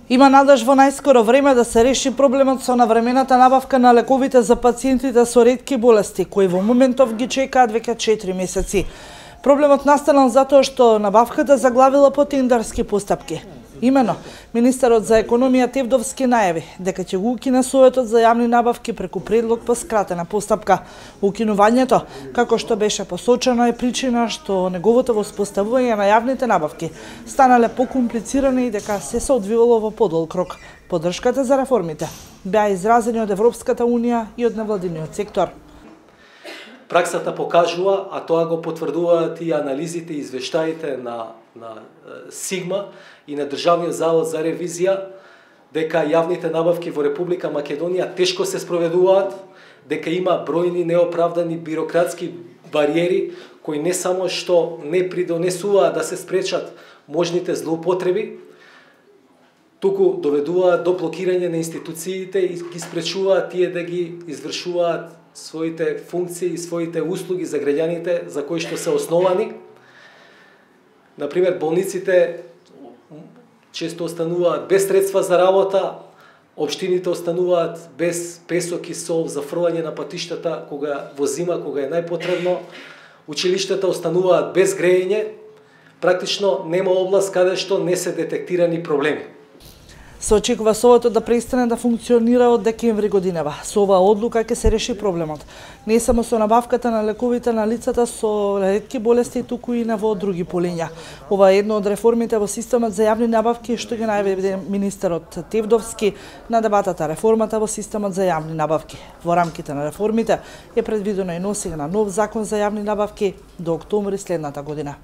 Има надеж во најскоро време да се реши проблемот со навремената набавка на лековите за пациентите со ретки болести, кои во моментов ги чекаат веќе 4 месеци. Проблемот настанал затоа што набавката заглавила по тендерски постапки. Имено, министерот за економија Тевдовски најави дека ќе го укине Советот за јавни набавки преку предлог по скратена постапка. Укинувањето, како што беше посочено, е причина што неговото воспоставување на јавните набавки станале покомплицирани и дека се одвивало во подолг рок. Поддршката за реформите беа изразени од Европската унија и од невладиниот сектор. Праксата покажува, а тоа го потврдуваат и анализите и извештаите на Сигма и на Државниот завод за ревизија, дека јавните набавки во Република Македонија тешко се спроведуваат, дека има бројни неоправдани бирократски бариери кои не само што не придонесуваат да се спречат можните злоупотреби, туку доведуваат до блокирање на институциите и ги спречуваат тие да ги извршуваат своите функции и своите услуги за граѓаните за кои што се основани. Например, болниците често остануваат без средства за работа, општините остануваат без песок и сол за фрлање на патиштата во зима, кога е најпотребно, училиштата остануваат без грејење, практично нема област каде што не се детектирани проблеми. Се очекува Советот да престане да функционира од декември годинава. Со оваа одлука ќе се реши проблемот. Не само со набавката на лековите на лицата со ретки болести, туку и на во други полиња. Ова е едно од реформите во системот за јавни набавки што ги најави министерот Тевдовски на дебатата реформата во системот за јавни набавки. Во рамките на реформите е предвидено и носење на нов закон за јавни набавки до октомври следната година.